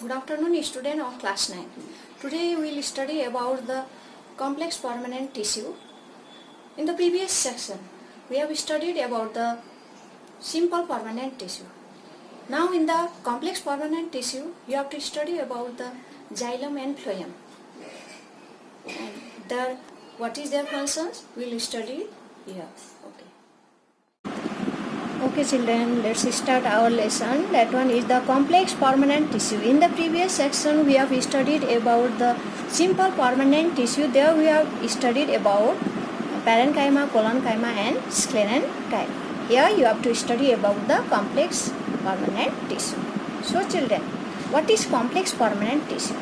Good afternoon, student of class 9. Today we will study about the complex permanent tissue. In the previous section, we have studied about the simple permanent tissue. Now in the complex permanent tissue, you have to study about the xylem and phloem. And what is their functions? We will study here. Okay children, let's start our lesson. That one is the complex permanent tissue. In the previous section we have studied about the simple permanent tissue. There we have studied about parenchyma, collenchyma and sclerenchyma. Here you have to study about the complex permanent tissue. So children, what is complex permanent tissue?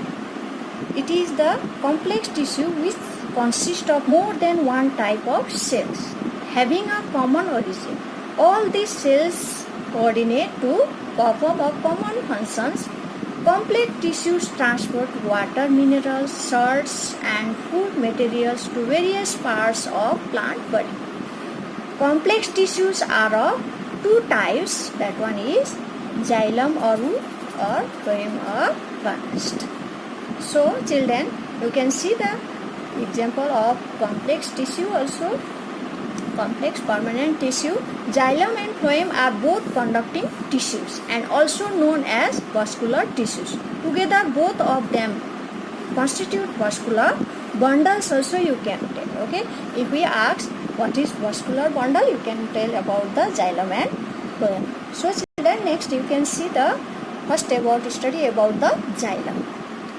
It is the complex tissue which consists of more than one type of cells having a common origin. All these cells coordinate to perform a common functions. Complete tissues transport water, minerals, salts and food materials to various parts of plant body. Complex tissues are of two types. That one is xylem or root or phloem or bast. So children, you can see the example of complex tissue also. Complex permanent tissue. Xylem and phloem are both conducting tissues and also known as vascular tissues. Together both of them constitute vascular bundles also you can tell. Okay, if we ask what is vascular bundle, you can tell about the xylem and phloem. So children, next you can see the first study about the xylem.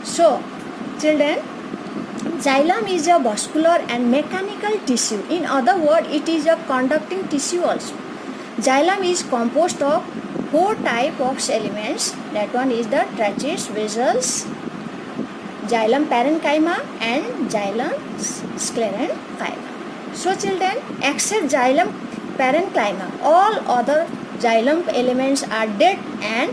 So children, xylem is a vascular and mechanical tissue. In other words, it is a conducting tissue also. Xylem is composed of four types of elements. That one is the tracheates, vessels, xylem parenchyma and xylem sclerenchyma. So children, except xylem parenchyma, all other xylem elements are dead and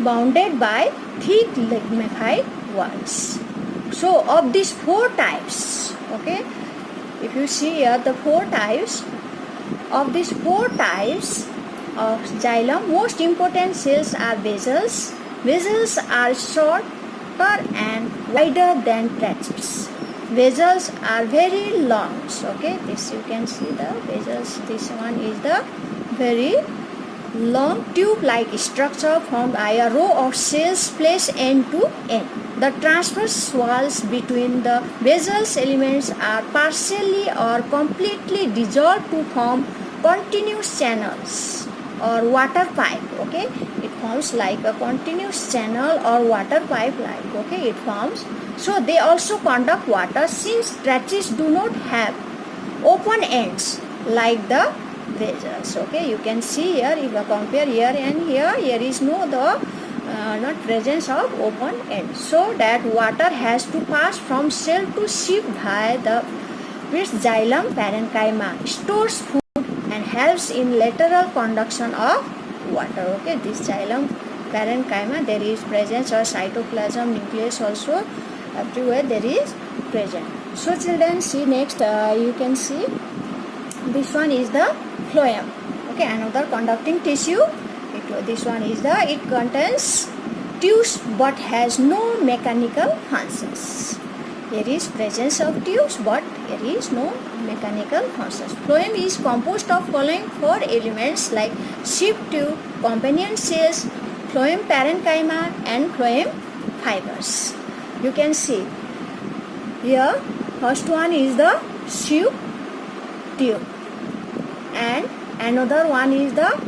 bounded by thick lignified walls. So of these four types, okay, if you see here the four types, of these four types of xylem, most important cells are vessels. Vessels are shorter and wider than tracheates. Vessels are very long. Okay, this you can see the vessels. This one is the very long tube-like structure formed by a row of cells placed end to end. The transverse walls between the vessels elements are partially or completely dissolved to form continuous channels or water pipe. Okay, it forms like a continuous channel or water pipe like. Okay, it forms. So they also conduct water since tracheates do not have open ends like the vessels. Okay, you can see here, if you compare here and here is no not presence of open end, so that water has to pass from cell to sheath via the which xylem parenchyma stores food and helps in lateral conduction of water. Okay, this xylem parenchyma, there is presence of cytoplasm, nucleus also, everywhere there is present. So children, see next, you can see this one is the phloem. Okay, another conducting tissue. This one is it contains tubes but has no mechanical functions. There is presence of tubes but there is no mechanical functions. Phloem is composed of following four elements like sheath tube, companion cells, phloem parenchyma and phloem fibers. You can see here, first one is the sheath tube and another one is the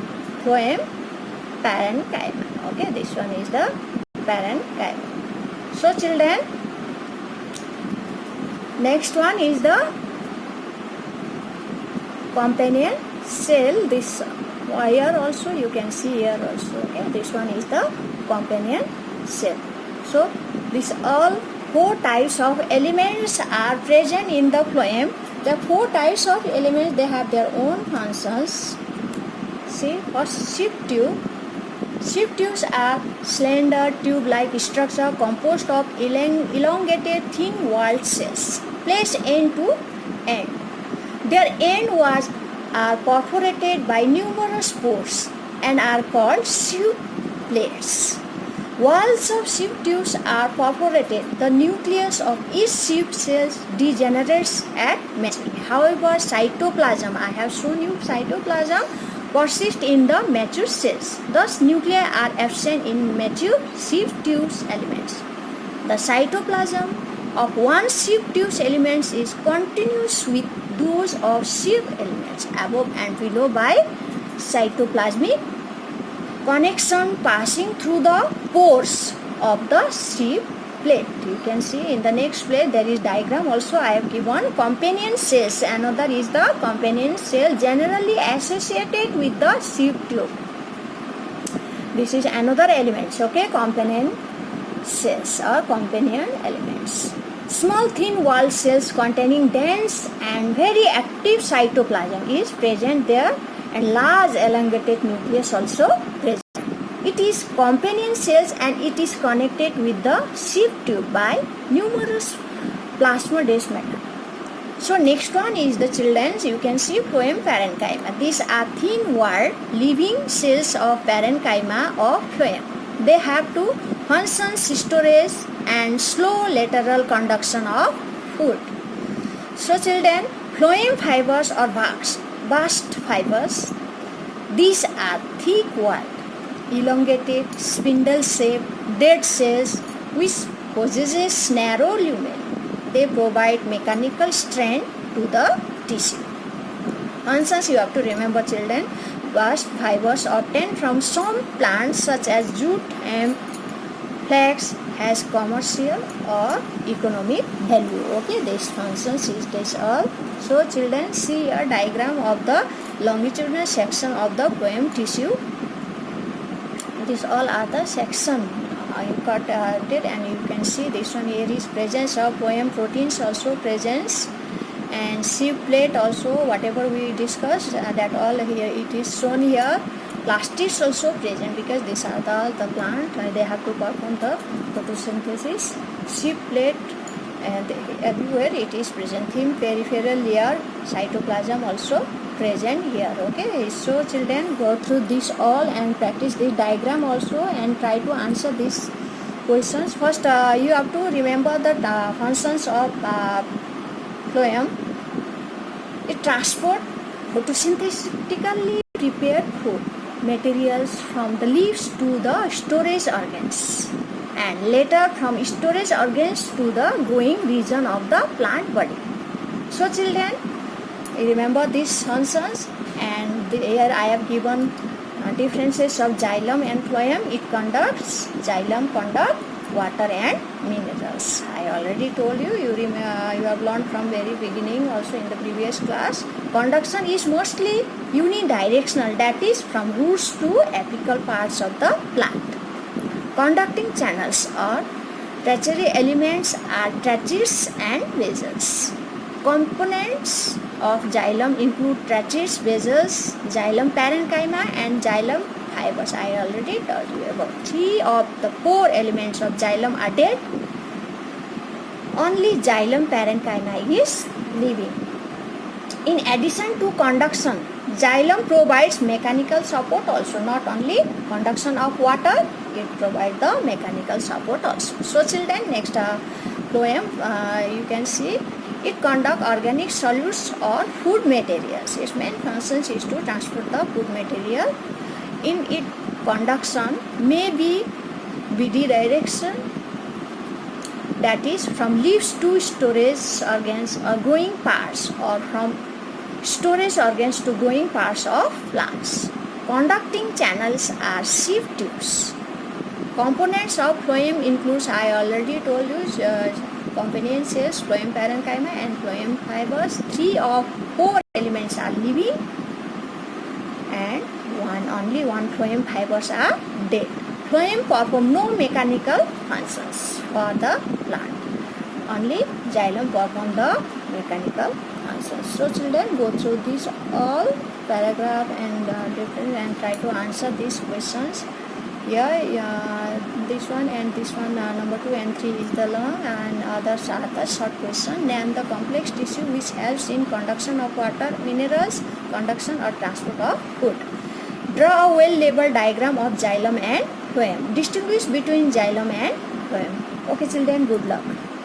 phloem parenchyma. Okay, this one is the parenchyma. So children, next one is the companion cell. This here also you can see here also. Okay, this one is the companion cell. So this all four types of elements are present in the phloem. The four types of elements, they have their own functions. See, first sheath tube. Sheath tubes are slender tube-like structure composed of elongated thin-walled cells placed end to end. Their end walls are perforated by numerous pores and are called sheath plates. Walls of sieve tubes are perforated. The nucleus of each sieve cell degenerates at maturity. However, cytoplasm, I have shown you cytoplasm, persists in the mature cells. Thus, nuclei are absent in mature sieve tubes elements. The cytoplasm of one sieve tube elements is continuous with those of sieve elements above and below by cytoplasmic connection passing through the pores of the sieve plate. You can see in the next plate there is diagram also I have given. Companion cells, another is the companion cell generally associated with the sieve tube. This is another element, okay, companion cells or companion elements. Small thin walled cells containing dense and very active cytoplasm is present there, and large elongated nucleus also present. It is companion cells and it is connected with the sieve tube by numerous plasmodesmata. So next one is the children's, you can see phloem parenchyma. These are thin walled living cells of parenchyma of phloem. They have two functions: storage and slow lateral conduction of food. So children, phloem fibers or bast fibers, these are thick walled, elongated, spindle shaped dead cells which possesses narrow lumen. They provide mechanical strength to the tissue. Functions you have to remember children. Bast fibers obtained from some plants such as jute, hemp, flax has commercial or economic value. Okay, this functions is this all. So children, see a diagram of the longitudinal section of the phloem tissue. These all are the section you got it, and you can see this one here is presence of phloem proteins also presence, and sieve plate also whatever we discussed that all here it is shown here. Plastics also present because these are the plant they have to perform the photosynthesis. Sieve plate and everywhere it is present. Thin peripheral layer cytoplasm also present here. Okay, so children, go through this all and practice this diagram also and try to answer these questions. First you have to remember the functions of phloem. It transport photosynthetically prepared food materials from the leaves to the storage organs, and later from storage organs to the growing region of the plant body. So children, remember these functions, and here I have given differences of xylem and phloem. It conducts, xylem conduct water and minerals. I already told you, you have learned from very beginning also in the previous class. Conduction is mostly unidirectional, that is from roots to apical parts of the plant. Conducting channels or tertiary elements are tracheates and vessels. Components of xylem include tracheates, vessels, xylem parenchyma and xylem fibers. I already told you about 3 of the 4 elements of xylem are dead. Only xylem parenchyma is living. In addition to conduction, xylem provides mechanical support also. Not only conduction of water, it provides the mechanical support also. So children, next phloem, you can see it conduct organic solutes or food materials. Its main function is to transport the food material. In its conduction may be bidirection, that is from leaves to storage organs or growing parts, or from storage organs to growing parts of plants. Conducting channels are sieve tubes. Components of phloem includes, I already told you, companion cells, phloem parenchyma and phloem fibers. 3 of 4 elements are living, and only one phloem fibers are dead. Phloem perform no mechanical functions for the plant. Only xylem perform the mechanical functions. So children, go through this all paragraph and different and try to answer these questions. This one and this one, number 2 and 3 is the long, and others are the short question. Name the complex tissue which helps in conduction of water, minerals, conduction or transport of food. Draw a well-labeled diagram of xylem and phloem. Distinguish between xylem and phloem. Okay children, good luck.